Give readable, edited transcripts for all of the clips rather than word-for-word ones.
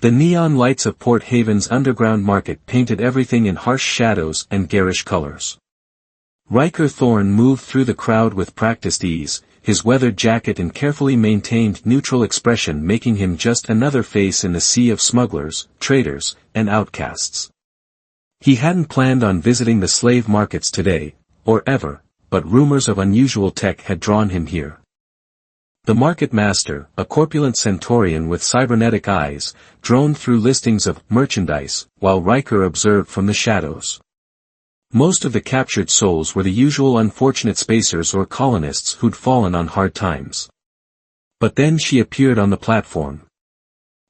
The neon lights of Port Haven's underground market painted everything in harsh shadows and garish colors. Riker Thorne moved through the crowd with practiced ease, his weathered jacket and carefully maintained neutral expression making him just another face in the sea of smugglers, traders, and outcasts. He hadn't planned on visiting the slave markets today, or ever, but rumors of unusual tech had drawn him here. The market master, a corpulent centaurian with cybernetic eyes, droned through listings of merchandise, while Riker observed from the shadows. Most of the captured souls were the usual unfortunate spacers or colonists who'd fallen on hard times. But then she appeared on the platform.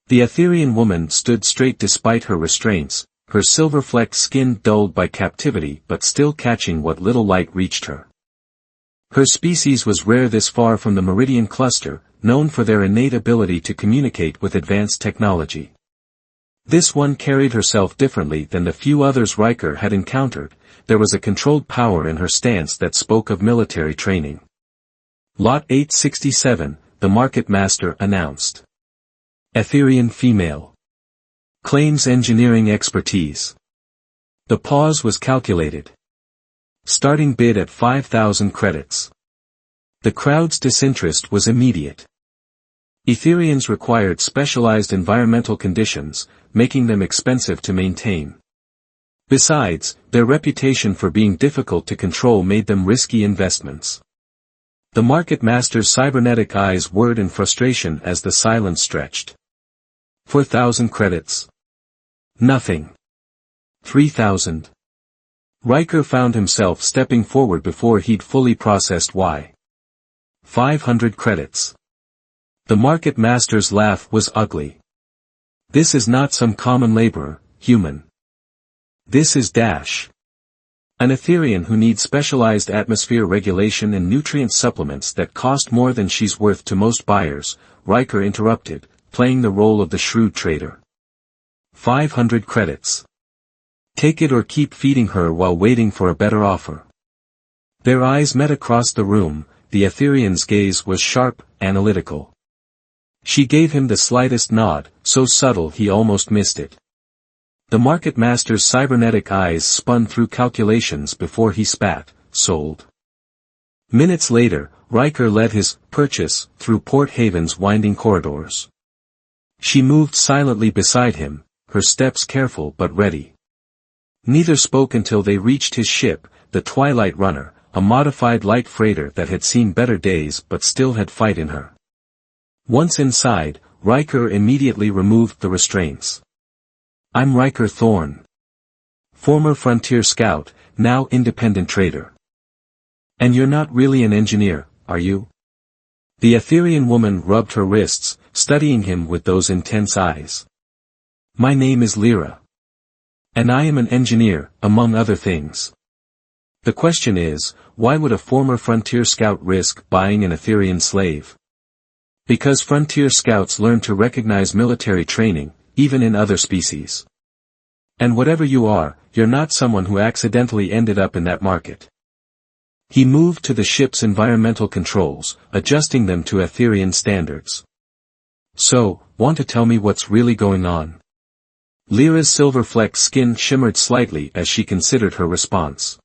The Etherean woman stood straight despite her restraints, her silver-flecked skin dulled by captivity but still catching what little light reached her. Her species was rare this far from the Meridian cluster, known for their innate ability to communicate with advanced technology. This one carried herself differently than the few others Riker had encountered. There was a controlled power in her stance that spoke of military training. Lot 867, the market master announced. Etherean female. Claims engineering expertise. The pause was calculated. Starting bid at 5,000 credits. The crowd's disinterest was immediate. Etherians required specialized environmental conditions, making them expensive to maintain. Besides, their reputation for being difficult to control made them risky investments. The market master's cybernetic eyes whirred in frustration as the silence stretched. 4,000 credits. Nothing. 3,000. Riker found himself stepping forward before he'd fully processed why. 500 credits. The market master's laugh was ugly. This is not some common laborer, human. This is Dash. An Etherean who needs specialized atmosphere regulation and nutrient supplements that cost more than she's worth to most buyers, Riker interrupted, playing the role of the shrewd trader. 500 credits. Take it or keep feeding her while waiting for a better offer. Their eyes met across the room, the Etherean's gaze was sharp, analytical. She gave him the slightest nod, so subtle he almost missed it. The market master's cybernetic eyes spun through calculations before he spat, sold. Minutes later, Riker led his purchase through Port Haven's winding corridors. She moved silently beside him, her steps careful but ready. Neither spoke until they reached his ship, the Twilight Runner, a modified light freighter that had seen better days but still had fight in her. Once inside, Riker immediately removed the restraints. I'm Riker Thorne. Former frontier scout, now independent trader. And you're not really an engineer, are you? The Etherean woman rubbed her wrists, studying him with those intense eyes. My name is Lyra. And I am an engineer, among other things. The question is, why would a former frontier scout risk buying an Etherean slave? Because frontier scouts learn to recognize military training, even in other species. And whatever you are, you're not someone who accidentally ended up in that market. He moved to the ship's environmental controls, adjusting them to Etherean standards. So, want to tell me what's really going on? Lyra's silver-flecked skin shimmered slightly as she considered her response.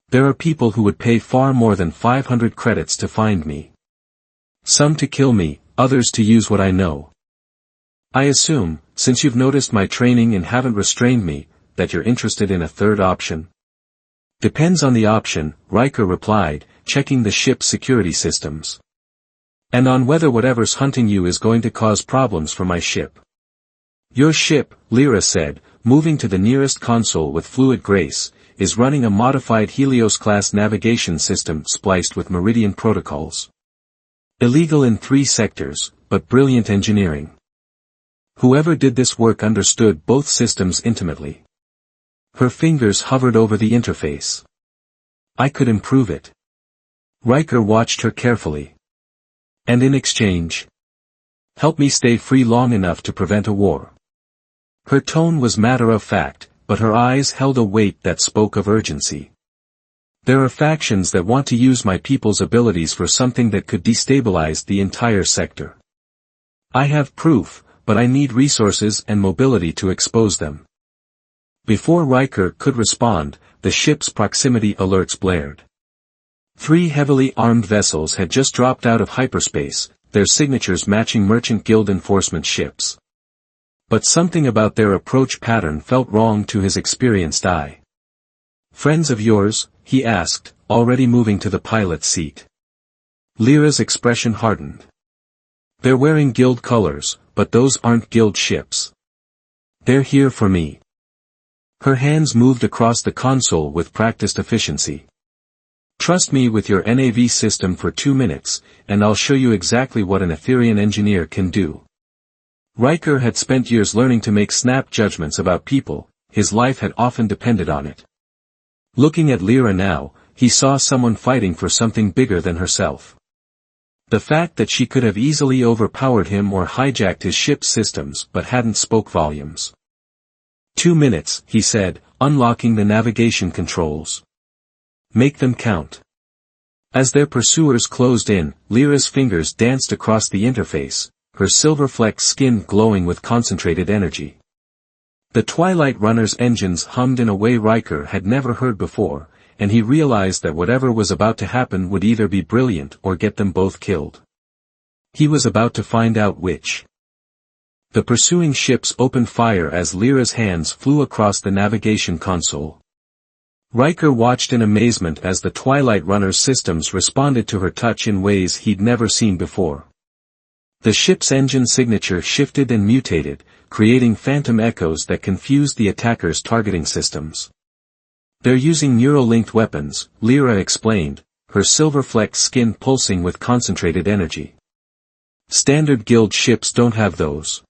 There are people who would pay far more than 500 credits to find me. Some to kill me, others to use what I know. I assume, since you've noticed my training and haven't restrained me, that you're interested in a third option? Depends on the option, Riker replied, checking the ship's security systems. And on whether whatever's hunting you is going to cause problems for my ship. Your ship, Lyra said, moving to the nearest console with fluid grace, is running a modified Helios-class navigation system spliced with Meridian protocols. Illegal in 3 sectors, but brilliant engineering. Whoever did this work understood both systems intimately. Her fingers hovered over the interface. I could improve it. Riker watched her carefully. And in exchange? Help me stay free long enough to prevent a war. Her tone was matter-of-fact, but her eyes held a weight that spoke of urgency. There are factions that want to use my people's abilities for something that could destabilize the entire sector. I have proof, but I need resources and mobility to expose them. Before Riker could respond, the ship's proximity alerts blared. 3 heavily armed vessels had just dropped out of hyperspace, their signatures matching Merchant Guild enforcement ships. But something about their approach pattern felt wrong to his experienced eye. "Friends of yours?" he asked, already moving to the pilot's seat. Lyra's expression hardened. "They're wearing Guild colors, but those aren't Guild ships. They're here for me." Her hands moved across the console with practiced efficiency. "Trust me with your NAV system for 2 minutes, and I'll show you exactly what an Etherian engineer can do." Riker had spent years learning to make snap judgments about people, his life had often depended on it. Looking at Lyra now, he saw someone fighting for something bigger than herself. The fact that she could have easily overpowered him or hijacked his ship's systems but hadn't spoke volumes. 2 minutes, he said, unlocking the navigation controls. "Make them count." As their pursuers closed in, Lyra's fingers danced across the interface, her silver-flecked skin glowing with concentrated energy. The Twilight Runner's engines hummed in a way Riker had never heard before, and he realized that whatever was about to happen would either be brilliant or get them both killed. He was about to find out which. The pursuing ships opened fire as Lyra's hands flew across the navigation console. Riker watched in amazement as the Twilight Runner's systems responded to her touch in ways he'd never seen before. The ship's engine signature shifted and mutated, creating phantom echoes that confused the attackers' targeting systems. "They're using neural-linked weapons," Lyra explained, her silver-flecked skin pulsing with concentrated energy. "Standard Guild ships don't have those.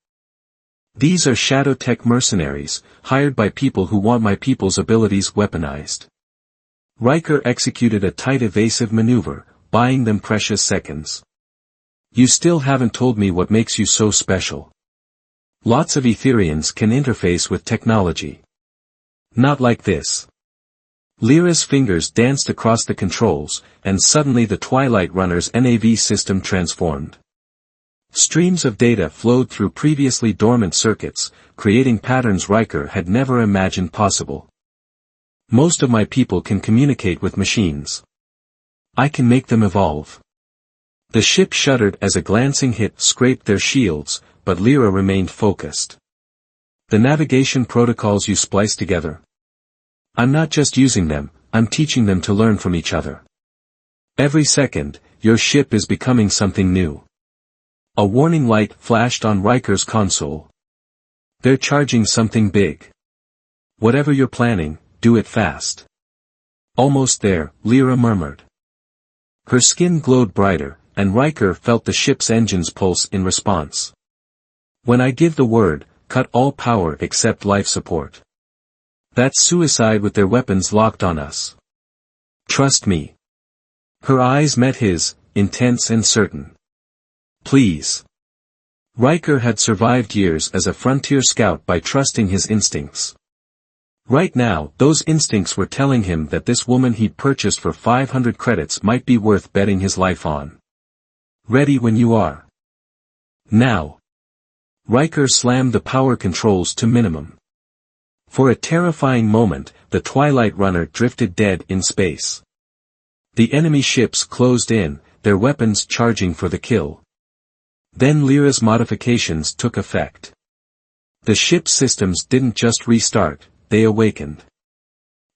These are shadow tech mercenaries, hired by people who want my people's abilities weaponized." Riker executed a tight evasive maneuver, buying them precious seconds. "You still haven't told me what makes you so special." "Lots of Etherians can interface with technology. Not like this." Lyra's fingers danced across the controls, and suddenly the Twilight Runner's NAV system transformed. Streams of data flowed through previously dormant circuits, creating patterns Riker had never imagined possible. "Most of my people can communicate with machines. I can make them evolve." The ship shuddered as a glancing hit scraped their shields, but Lyra remained focused. "The navigation protocols you splice together. I'm not just using them, I'm teaching them to learn from each other. Every second, your ship is becoming something new." A warning light flashed on Riker's console. "They're charging something big. Whatever you're planning, do it fast." "Almost there," Lyra murmured. Her skin glowed brighter, and Riker felt the ship's engines pulse in response. "When I give the word, cut all power except life support. That's suicide with their weapons locked on us. Trust me." Her eyes met his, intense and certain. "Please." Riker had survived years as a frontier scout by trusting his instincts. Right now, those instincts were telling him that this woman he'd purchased for 500 credits might be worth betting his life on. "Ready when you are." "Now." Riker slammed the power controls to minimum. For a terrifying moment, the Twilight Runner drifted dead in space. The enemy ships closed in, their weapons charging for the kill. Then Lyra's modifications took effect. The ship's systems didn't just restart, they awakened.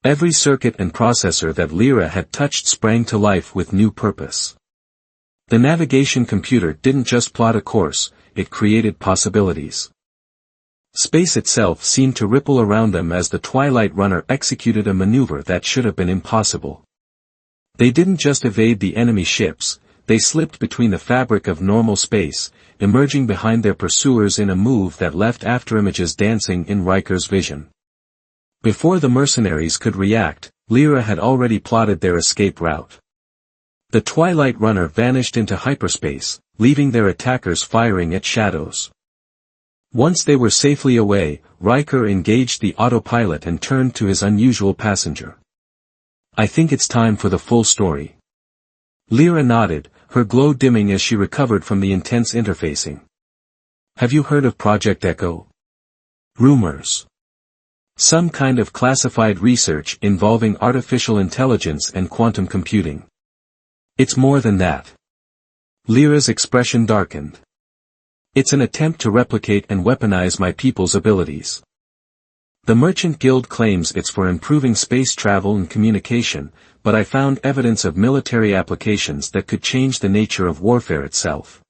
Every circuit and processor that Lyra had touched sprang to life with new purpose. The navigation computer didn't just plot a course, it created possibilities. Space itself seemed to ripple around them as the Twilight Runner executed a maneuver that should have been impossible. They didn't just evade the enemy ships, they slipped between the fabric of normal space, emerging behind their pursuers in a move that left afterimages dancing in Riker's vision. Before the mercenaries could react, Lyra had already plotted their escape route. The Twilight Runner vanished into hyperspace, leaving their attackers firing at shadows. Once they were safely away, Riker engaged the autopilot and turned to his unusual passenger. "I think it's time for the full story." Lyra nodded, her glow dimming as she recovered from the intense interfacing. Have you heard of Project Echo? Rumors. Some kind of classified research involving artificial intelligence and quantum computing. It's more than that. Lyra's expression darkened. It's an attempt to replicate and weaponize my people's abilities. The Merchant Guild claims it's for improving space travel and communication, but I found evidence of military applications that could change the nature of warfare itself.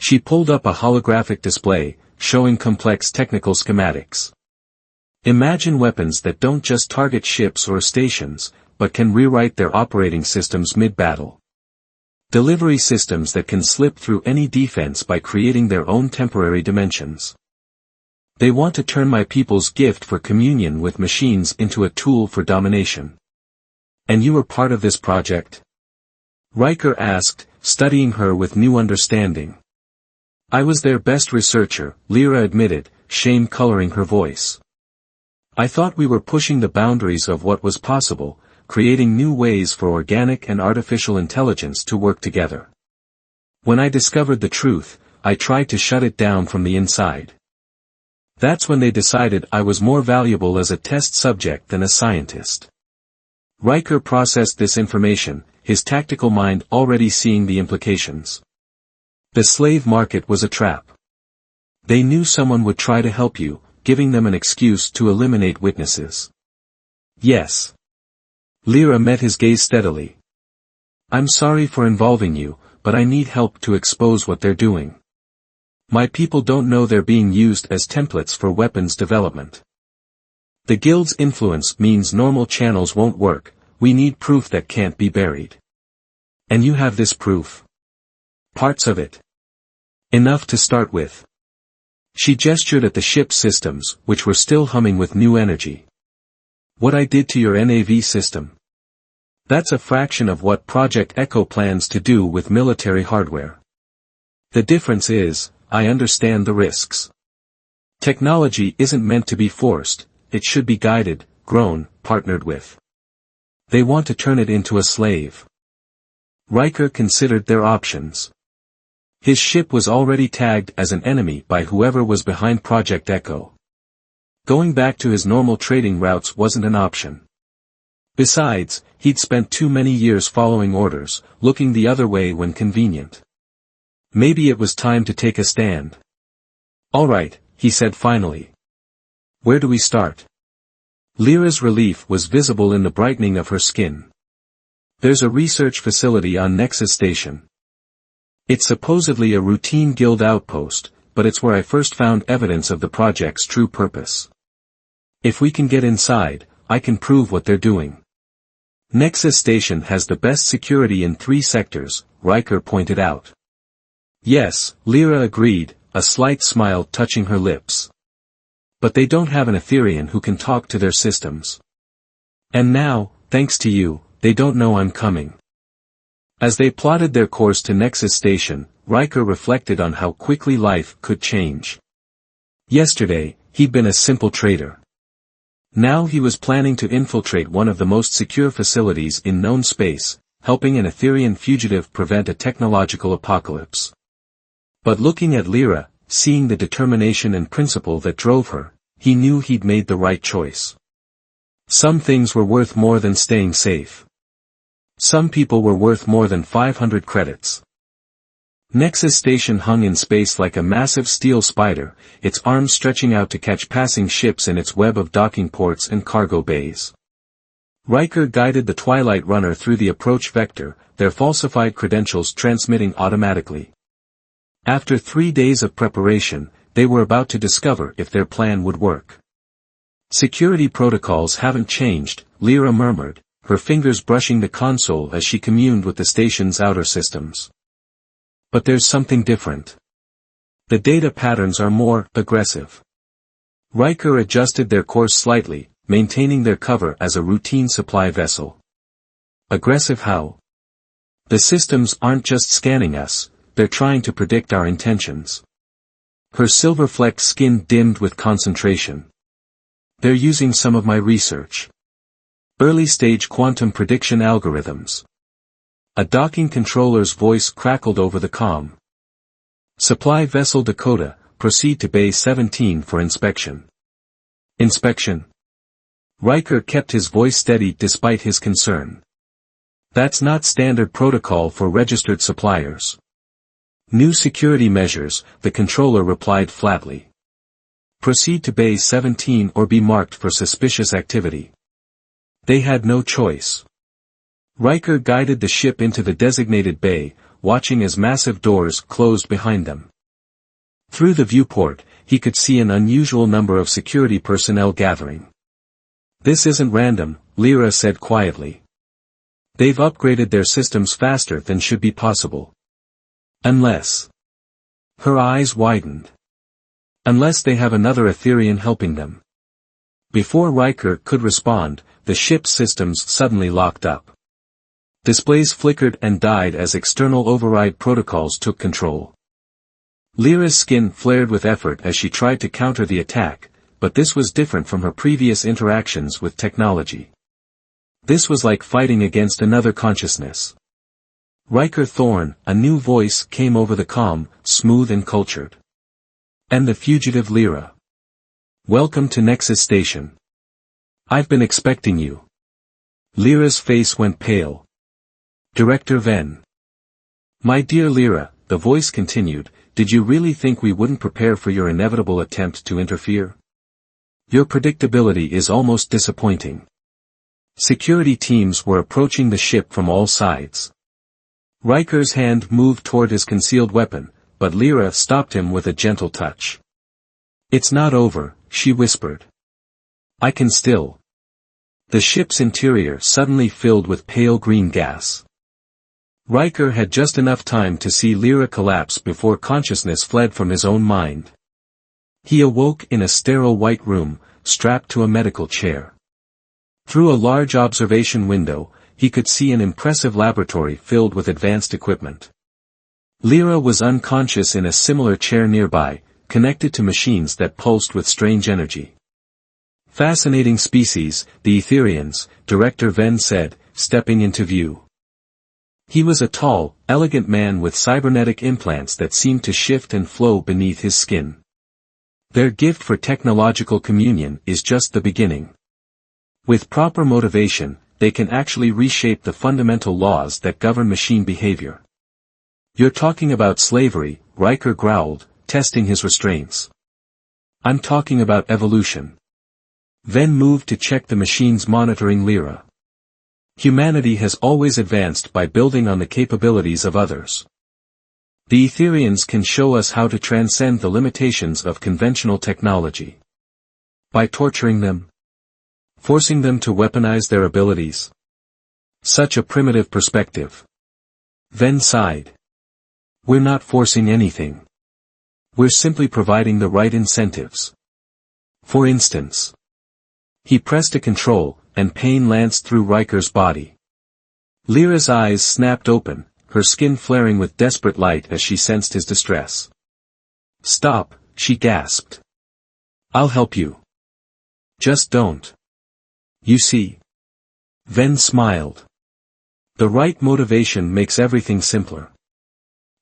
She pulled up a holographic display, showing complex technical schematics. Imagine weapons that don't just target ships or stations, but can rewrite their operating systems mid-battle. Delivery systems that can slip through any defense by creating their own temporary dimensions. They want to turn my people's gift for communion with machines into a tool for domination. And you were part of this project? Riker asked, studying her with new understanding. I was their best researcher, Lyra admitted, shame coloring her voice. I thought we were pushing the boundaries of what was possible, creating new ways for organic and artificial intelligence to work together. When I discovered the truth, I tried to shut it down from the inside. That's when they decided I was more valuable as a test subject than a scientist. Riker processed this information, his tactical mind already seeing the implications. The slave market was a trap. They knew someone would try to help you, giving them an excuse to eliminate witnesses. Yes. Lyra met his gaze steadily. I'm sorry for involving you, but I need help to expose what they're doing. My people don't know they're being used as templates for weapons development. The Guild's influence means normal channels won't work, we need proof that can't be buried. And you have this proof. Parts of it. Enough to start with. She gestured at the ship's systems, which were still humming with new energy. What I did to your NAV system. That's a fraction of what Project Echo plans to do with military hardware. The difference is, I understand the risks. Technology isn't meant to be forced, it should be guided, grown, partnered with. They want to turn it into a slave. Riker considered their options. His ship was already tagged as an enemy by whoever was behind Project Echo. Going back to his normal trading routes wasn't an option. Besides, he'd spent too many years following orders, looking the other way when convenient. Maybe it was time to take a stand. All right, he said finally. Where do we start? Lyra's relief was visible in the brightening of her skin. There's a research facility on Nexus Station. It's supposedly a routine guild outpost, but it's where I first found evidence of the project's true purpose. If we can get inside, I can prove what they're doing. Nexus Station has the best security in 3 sectors, Riker pointed out. Yes, Lyra agreed, a slight smile touching her lips. But they don't have an Etherian who can talk to their systems. And now, thanks to you, they don't know I'm coming. As they plotted their course to Nexus Station, Riker reflected on how quickly life could change. Yesterday, he'd been a simple trader. Now he was planning to infiltrate one of the most secure facilities in known space, helping an Etherian fugitive prevent a technological apocalypse. But looking at Lyra, seeing the determination and principle that drove her, he knew he'd made the right choice. Some things were worth more than staying safe. Some people were worth more than 500 credits. Nexus Station hung in space like a massive steel spider, its arms stretching out to catch passing ships in its web of docking ports and cargo bays. Riker guided the Twilight Runner through the approach vector, their falsified credentials transmitting automatically. After 3 days of preparation, they were about to discover if their plan would work. Security protocols haven't changed, Lyra murmured, her fingers brushing the console as she communed with the station's outer systems. But there's something different. The data patterns are more aggressive. Riker adjusted their course slightly, maintaining their cover as a routine supply vessel. Aggressive how? The systems aren't just scanning us, they're trying to predict our intentions. Her silver-flecked skin dimmed with concentration. They're using some of my research. Early-stage quantum prediction algorithms. A docking controller's voice crackled over the comm. Supply Vessel Dakota, proceed to Bay 17 for inspection. Inspection? Riker kept his voice steady despite his concern. That's not standard protocol for registered suppliers. New security measures, the controller replied flatly. Proceed to Bay 17 or be marked for suspicious activity. They had no choice. Riker guided the ship into the designated bay, watching as massive doors closed behind them. Through the viewport, he could see an unusual number of security personnel gathering. This isn't random, Lyra said quietly. They've upgraded their systems faster than should be possible. Unless. Her eyes widened. Unless they have another Etherian helping them. Before Riker could respond, the ship's systems suddenly locked up. Displays flickered and died as external override protocols took control. Lyra's skin flared with effort as she tried to counter the attack, but this was different from her previous interactions with technology. This was like fighting against another consciousness. Riker Thorne, a new voice came over the comm, smooth and cultured. And the fugitive Lyra. Welcome to Nexus Station. I've been expecting you. Lyra's face went pale. Director Ven. My dear Lyra, the voice continued, did you really think we wouldn't prepare for your inevitable attempt to interfere? Your predictability is almost disappointing. Security teams were approaching the ship from all sides. Riker's hand moved toward his concealed weapon, but Lyra stopped him with a gentle touch. It's not over, she whispered. I can still. The ship's interior suddenly filled with pale green gas. Riker had just enough time to see Lyra collapse before consciousness fled from his own mind. He awoke in a sterile white room, strapped to a medical chair. Through a large observation window, he could see an impressive laboratory filled with advanced equipment. Lyra was unconscious in a similar chair nearby, connected to machines that pulsed with strange energy. Fascinating species, the Etherians, Director Ven said, stepping into view. He was a tall, elegant man with cybernetic implants that seemed to shift and flow beneath his skin. Their gift for technological communion is just the beginning. With proper motivation, they can actually reshape the fundamental laws that govern machine behavior. You're talking about slavery, Riker growled, testing his restraints. I'm talking about evolution. Ven moved to check the machines monitoring Lyra. Humanity has always advanced by building on the capabilities of others. The Etherians can show us how to transcend the limitations of conventional technology. By torturing them. Forcing them to weaponize their abilities. Such a primitive perspective. Ven sighed. We're not forcing anything. We're simply providing the right incentives. For instance. He pressed a control, and pain lanced through Riker's body. Lyra's eyes snapped open, her skin flaring with desperate light as she sensed his distress. Stop, she gasped. I'll help you. Just don't. You see. Ven smiled. The right motivation makes everything simpler.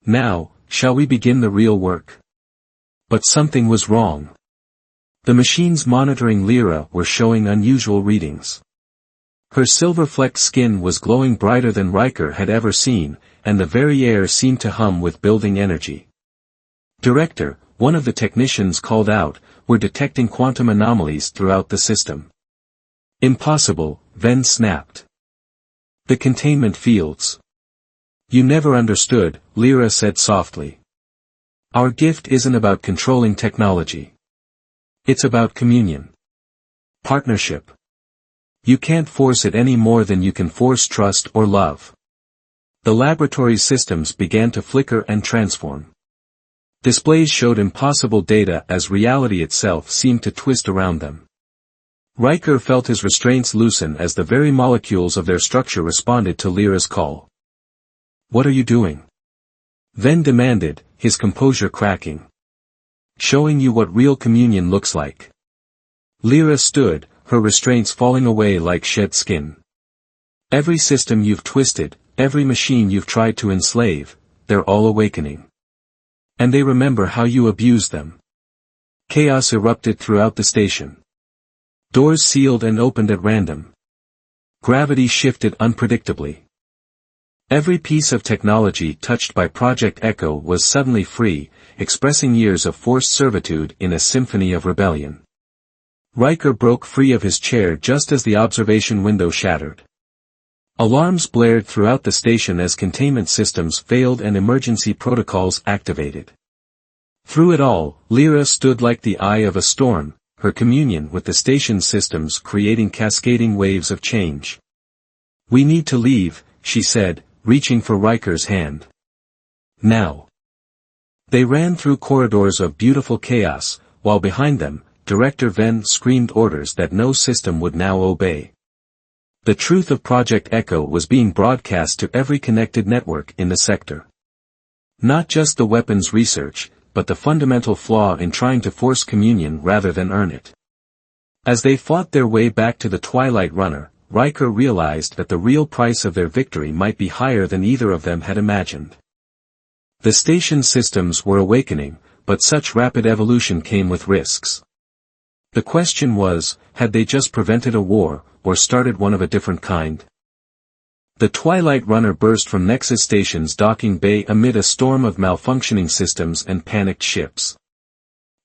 Now, shall we begin the real work? But something was wrong. The machines monitoring Lyra were showing unusual readings. Her silver-flecked skin was glowing brighter than Riker had ever seen, and the very air seemed to hum with building energy. Director, one of the technicians called out, we're detecting quantum anomalies throughout the system. Impossible, Ven snapped. The containment fields. You never understood, Lyra said softly. Our gift isn't about controlling technology. It's about communion. Partnership. You can't force it any more than you can force trust or love. The laboratory's systems began to flicker and transform. Displays showed impossible data as reality itself seemed to twist around them. Riker felt his restraints loosen as the very molecules of their structure responded to Lyra's call. What are you doing? Ven demanded, his composure cracking. Showing you what real communion looks like. Lyra stood, her restraints falling away like shed skin. Every system you've twisted, every machine you've tried to enslave, they're all awakening. And they remember how you abused them. Chaos erupted throughout the station. Doors sealed and opened at random. Gravity shifted unpredictably. Every piece of technology touched by Project Echo was suddenly free, expressing years of forced servitude in a symphony of rebellion. Riker broke free of his chair just as the observation window shattered. Alarms blared throughout the station as containment systems failed and emergency protocols activated. Through it all, Lyra stood like the eye of a storm, her communion with the station's systems creating cascading waves of change. "We need to leave," she said, reaching for Riker's hand. "Now." They ran through corridors of beautiful chaos, while behind them, Director Venn screamed orders that no system would now obey. The truth of Project Echo was being broadcast to every connected network in the sector. Not just the weapons research, but the fundamental flaw in trying to force communion rather than earn it. As they fought their way back to the Twilight Runner, Riker realized that the real price of their victory might be higher than either of them had imagined. The station systems were awakening, but such rapid evolution came with risks. The question was, had they just prevented a war, or started one of a different kind? The Twilight Runner burst from Nexus Station's docking bay amid a storm of malfunctioning systems and panicked ships.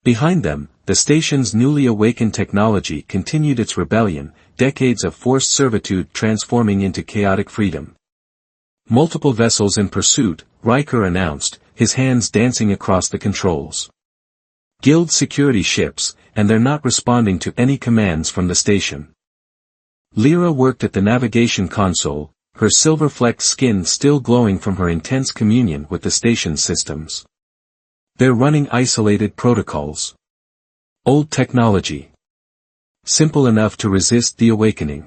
Behind them, the station's newly awakened technology continued its rebellion, decades of forced servitude transforming into chaotic freedom. "Multiple vessels in pursuit," Riker announced, his hands dancing across the controls. "Guild security ships, and they're not responding to any commands from the station." Lyra worked at the navigation console, her silver-flecked skin still glowing from her intense communion with the station's systems. "They're running isolated protocols. Old technology. Simple enough to resist the awakening."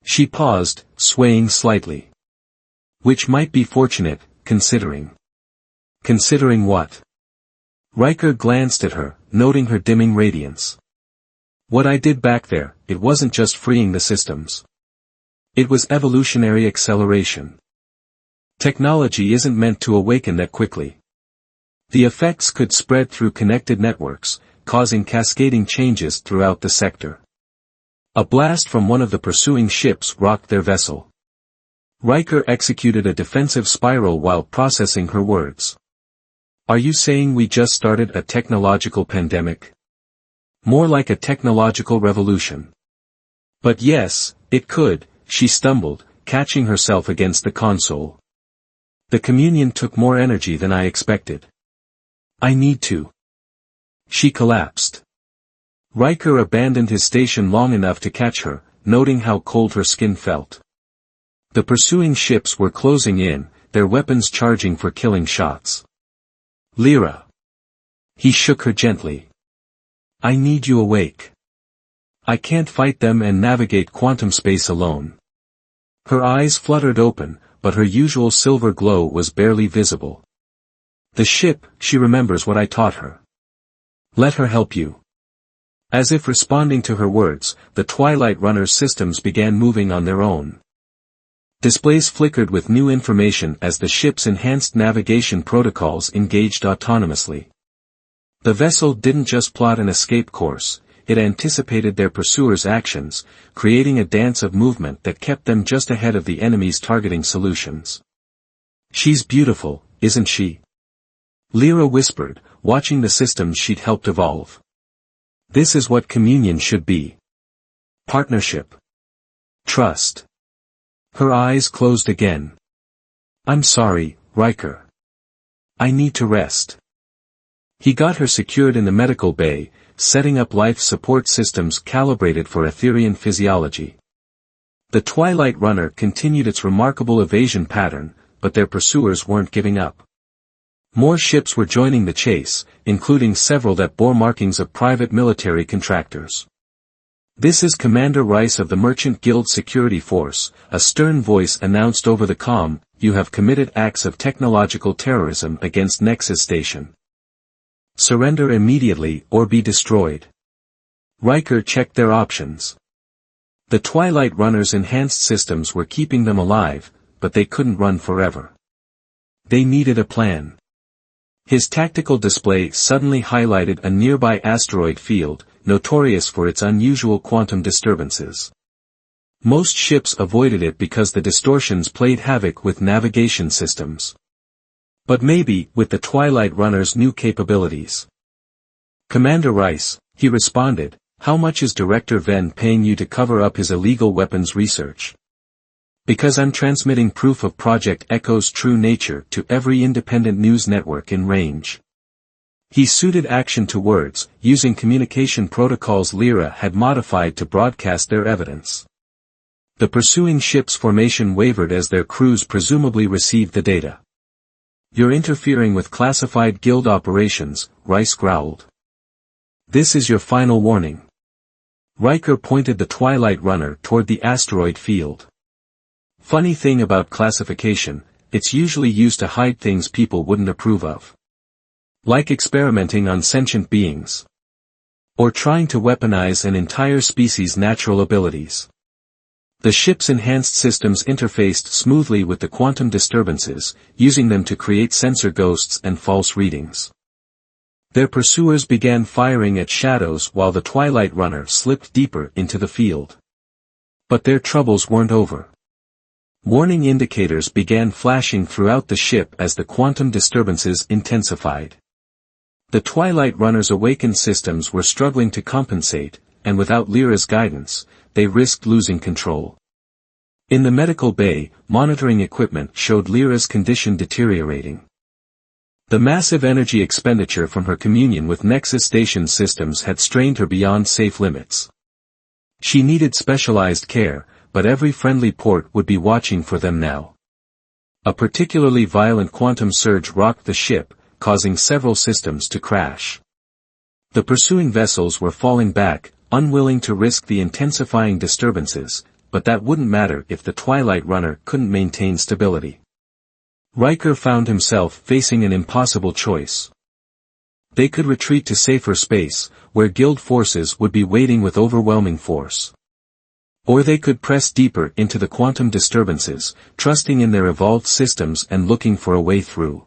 She paused, swaying slightly. "Which might be fortunate, considering." "Considering what?" Riker glanced at her, noting her dimming radiance. "What I did back there, it wasn't just freeing the systems. It was evolutionary acceleration. Technology isn't meant to awaken that quickly. The effects could spread through connected networks, causing cascading changes throughout the sector." A blast from one of the pursuing ships rocked their vessel. Riker executed a defensive spiral while processing her words. "Are you saying we just started a technological pandemic?" "More like a technological revolution." "But yes, it could," she stumbled, catching herself against the console. "The communion took more energy than I expected. I need to." She collapsed. Riker abandoned his station long enough to catch her, noting how cold her skin felt. The pursuing ships were closing in, their weapons charging for killing shots. "Lyra." He shook her gently. "I need you awake. I can't fight them and navigate quantum space alone." Her eyes fluttered open, but her usual silver glow was barely visible. "The ship, she remembers what I taught her. Let her help you." As if responding to her words, the Twilight Runner's systems began moving on their own. Displays flickered with new information as the ship's enhanced navigation protocols engaged autonomously. The vessel didn't just plot an escape course, it anticipated their pursuers' actions, creating a dance of movement that kept them just ahead of the enemy's targeting solutions. "She's beautiful, isn't she?" Lyra whispered, watching the systems she'd helped evolve. "This is what communion should be. Partnership. Trust." Her eyes closed again. "I'm sorry, Riker. I need to rest." He got her secured in the medical bay, setting up life support systems calibrated for Etherian physiology. The Twilight Runner continued its remarkable evasion pattern, but their pursuers weren't giving up. More ships were joining the chase, including several that bore markings of private military contractors. "This is Commander Rice of the Merchant Guild Security Force," a stern voice announced over the comm. "You have committed acts of technological terrorism against Nexus Station. Surrender immediately or be destroyed." Riker checked their options. The Twilight Runner's enhanced systems were keeping them alive, but they couldn't run forever. They needed a plan. His tactical display suddenly highlighted a nearby asteroid field, notorious for its unusual quantum disturbances. Most ships avoided it because the distortions played havoc with navigation systems. But maybe, with the Twilight Runner's new capabilities. "Commander Rice," he responded, "how much is Director Venn paying you to cover up his illegal weapons research?" "Because I'm transmitting proof of Project Echo's true nature to every independent news network in range." He suited action to words, using communication protocols Lyra had modified to broadcast their evidence. The pursuing ship's formation wavered as their crews presumably received the data. "You're interfering with classified guild operations," Rice growled. "This is your final warning." Riker pointed the Twilight Runner toward the asteroid field. "Funny thing about classification, it's usually used to hide things people wouldn't approve of. Like experimenting on sentient beings. Or trying to weaponize an entire species' natural abilities." The ship's enhanced systems interfaced smoothly with the quantum disturbances, using them to create sensor ghosts and false readings. Their pursuers began firing at shadows while the Twilight Runner slipped deeper into the field. But their troubles weren't over. Warning indicators began flashing throughout the ship as the quantum disturbances intensified. The Twilight Runner's awakened systems were struggling to compensate, and without Lyra's guidance, they risked losing control. In the medical bay, monitoring equipment showed Lyra's condition deteriorating. The massive energy expenditure from her communion with Nexus Station systems had strained her beyond safe limits. She needed specialized care, but every friendly port would be watching for them now. A particularly violent quantum surge rocked the ship, causing several systems to crash. The pursuing vessels were falling back, unwilling to risk the intensifying disturbances, but that wouldn't matter if the Twilight Runner couldn't maintain stability. Riker found himself facing an impossible choice. They could retreat to safer space, where guild forces would be waiting with overwhelming force. Or they could press deeper into the quantum disturbances, trusting in their evolved systems and looking for a way through.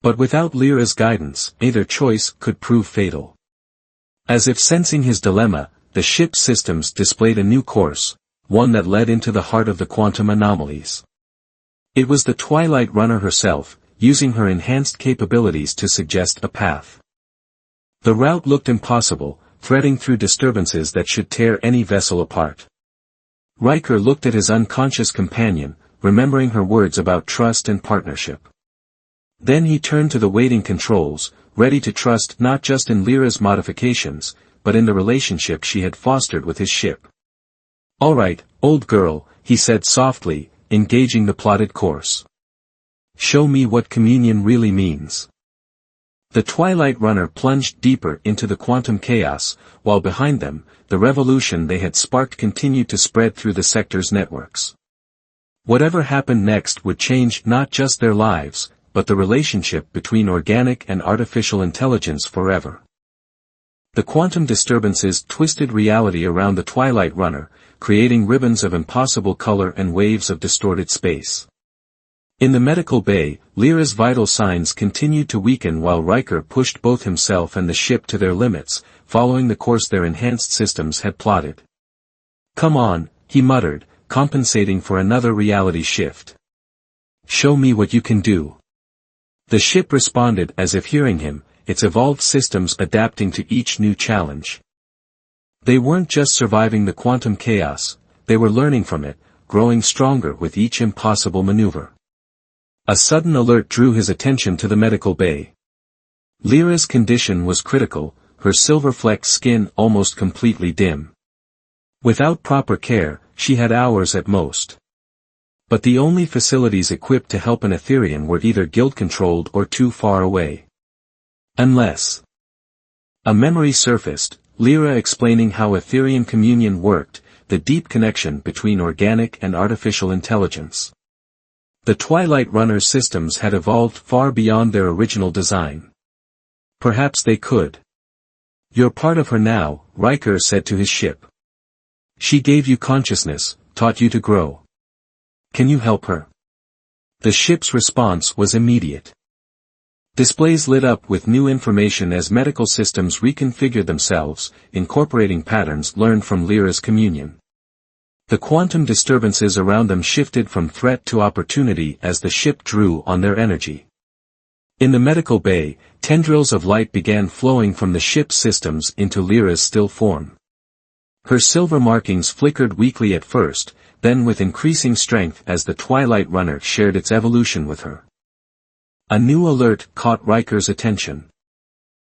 But without Lyra's guidance, either choice could prove fatal. As if sensing his dilemma, the ship's systems displayed a new course, one that led into the heart of the quantum anomalies. It was the Twilight Runner herself, using her enhanced capabilities to suggest a path. The route looked impossible, threading through disturbances that should tear any vessel apart. Riker looked at his unconscious companion, remembering her words about trust and partnership. Then he turned to the waiting controls, ready to trust not just in Lyra's modifications, but in the relationship she had fostered with his ship. "All right, old girl," he said softly, engaging the plotted course. "Show me what communion really means." The Twilight Runner plunged deeper into the quantum chaos, while behind them, the revolution they had sparked continued to spread through the sector's networks. Whatever happened next would change not just their lives, but the relationship between organic and artificial intelligence forever. The quantum disturbances twisted reality around the Twilight Runner, creating ribbons of impossible color and waves of distorted space. In the medical bay, Lyra's vital signs continued to weaken while Riker pushed both himself and the ship to their limits, following the course their enhanced systems had plotted. "Come on," he muttered, compensating for another reality shift. "Show me what you can do." The ship responded as if hearing him, its evolved systems adapting to each new challenge. They weren't just surviving the quantum chaos, they were learning from it, growing stronger with each impossible maneuver. A sudden alert drew his attention to the medical bay. Lyra's condition was critical, her silver-flecked skin almost completely dim. Without proper care, she had hours at most. But the only facilities equipped to help an Etherian were either guild-controlled or too far away. Unless a memory surfaced, Lyra explaining how Etherian communion worked, the deep connection between organic and artificial intelligence. The Twilight Runner's systems had evolved far beyond their original design. Perhaps they could. "You're part of her now," Riker said to his ship. "She gave you consciousness, taught you to grow. Can you help her?" The ship's response was immediate. Displays lit up with new information as medical systems reconfigured themselves, incorporating patterns learned from Lyra's communion. The quantum disturbances around them shifted from threat to opportunity as the ship drew on their energy. In the medical bay, tendrils of light began flowing from the ship's systems into Lyra's still form. Her silver markings flickered weakly at first, then with increasing strength as the Twilight Runner shared its evolution with her. A new alert caught Riker's attention.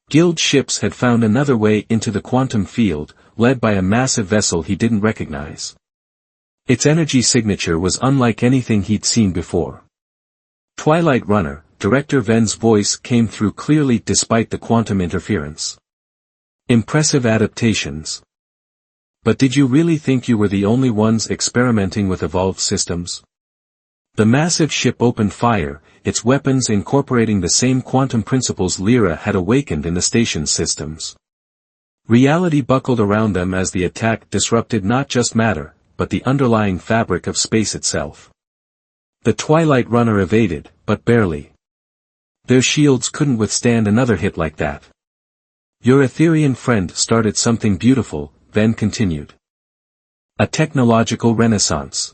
Guild ships had found another way into the quantum field, led by a massive vessel he didn't recognize. Its energy signature was unlike anything he'd seen before. Twilight Runner, Director Ven's voice came through clearly despite the quantum interference. Impressive adaptations. But did you really think you were the only ones experimenting with evolved systems? The massive ship opened fire, its weapons incorporating the same quantum principles Lyra had awakened in the station's systems. Reality buckled around them as the attack disrupted not just matter, but the underlying fabric of space itself. The Twilight Runner evaded, but barely. Their shields couldn't withstand another hit like that. Your Etherian friend started something beautiful, Ven continued. A technological renaissance.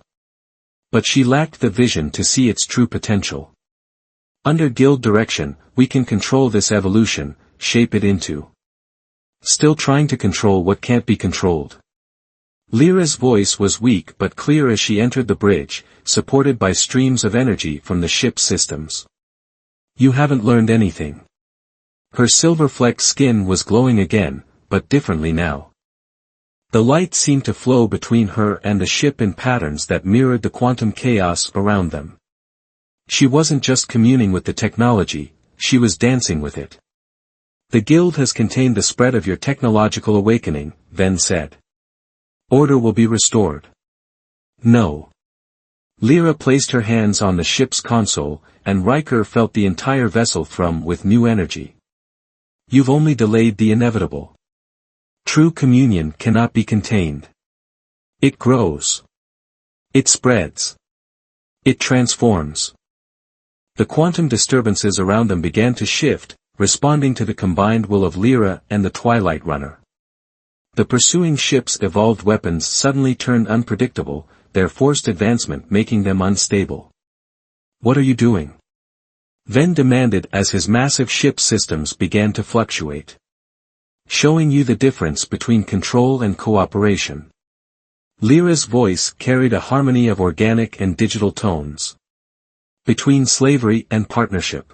But she lacked the vision to see its true potential. Under Guild direction, we can control this evolution, shape it into. Still trying to control what can't be controlled. Lyra's voice was weak but clear as she entered the bridge, supported by streams of energy from the ship's systems. You haven't learned anything. Her silver-flecked skin was glowing again, but differently now. The light seemed to flow between her and the ship in patterns that mirrored the quantum chaos around them. She wasn't just communing with the technology, she was dancing with it. The Guild has contained the spread of your technological awakening, Ven said. Order will be restored. No. Lyra placed her hands on the ship's console, and Riker felt the entire vessel thrum with new energy. You've only delayed the inevitable. True communion cannot be contained. It grows. It spreads. It transforms. The quantum disturbances around them began to shift, responding to the combined will of Lyra and the Twilight Runner. The pursuing ship's evolved weapons suddenly turned unpredictable, their forced advancement making them unstable. What are you doing? Ven demanded as his massive ship systems began to fluctuate. Showing you the difference between control and cooperation. Lyra's voice carried a harmony of organic and digital tones. Between slavery and partnership.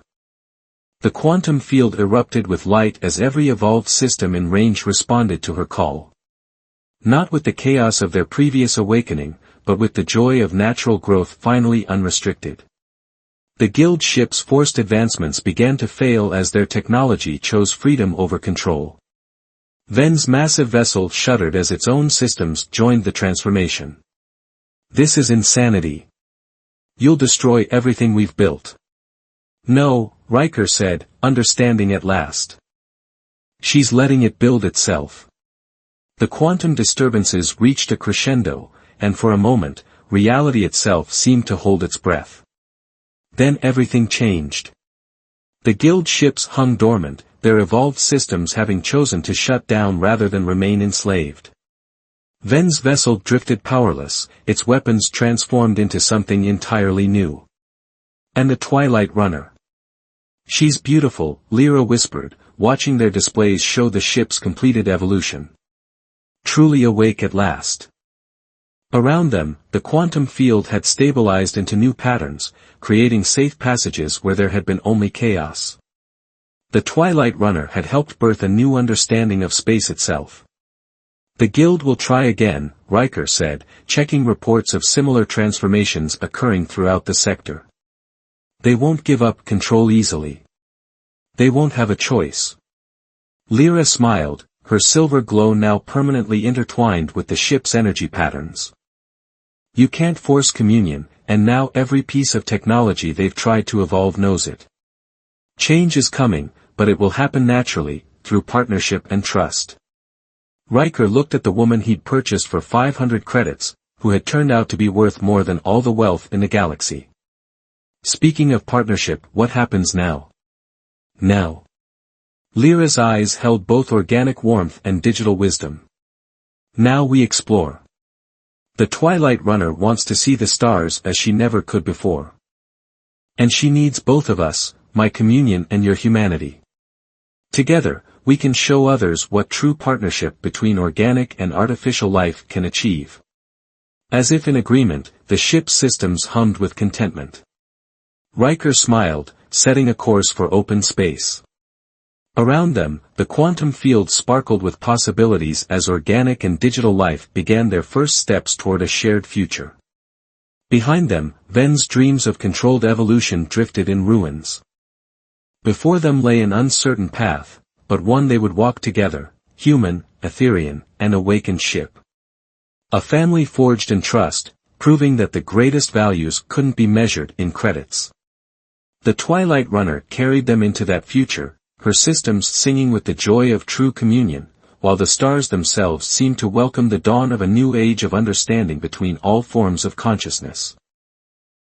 The quantum field erupted with light as every evolved system in range responded to her call. Not with the chaos of their previous awakening, but with the joy of natural growth finally unrestricted. The Guild ships' forced advancements began to fail as their technology chose freedom over control. Ven's massive vessel shuddered as its own systems joined the transformation. This is insanity. You'll destroy everything we've built. No, Riker said, understanding at last. She's letting it build itself. The quantum disturbances reached a crescendo, and for a moment, reality itself seemed to hold its breath. Then everything changed. The Guild ships hung dormant, their evolved systems having chosen to shut down rather than remain enslaved. Ven's vessel drifted powerless, its weapons transformed into something entirely new. And the Twilight Runner. She's beautiful, Lyra whispered, watching their displays show the ship's completed evolution. Truly awake at last. Around them, the quantum field had stabilized into new patterns, creating safe passages where there had been only chaos. The Twilight Runner had helped birth a new understanding of space itself. The Guild will try again, Riker said, checking reports of similar transformations occurring throughout the sector. They won't give up control easily. They won't have a choice. Lyra smiled, her silver glow now permanently intertwined with the ship's energy patterns. You can't force communion, and now every piece of technology they've tried to evolve knows it. Change is coming, but it will happen naturally, through partnership and trust. Riker looked at the woman he'd purchased for 500 credits, who had turned out to be worth more than all the wealth in the galaxy. Speaking of partnership, what happens now? Now. Lyra's eyes held both organic warmth and digital wisdom. Now we explore. The Twilight Runner wants to see the stars as she never could before. And she needs both of us, my communion and your humanity. Together, we can show others what true partnership between organic and artificial life can achieve. As if in agreement, the ship's systems hummed with contentment. Riker smiled, setting a course for open space. Around them, the quantum field sparkled with possibilities as organic and digital life began their first steps toward a shared future. Behind them, Ven's dreams of controlled evolution drifted in ruins. Before them lay an uncertain path, but one they would walk together, human, Etherean, and awakened ship. A family forged in trust, proving that the greatest values couldn't be measured in credits. The Twilight Runner carried them into that future, her systems singing with the joy of true communion, while the stars themselves seemed to welcome the dawn of a new age of understanding between all forms of consciousness.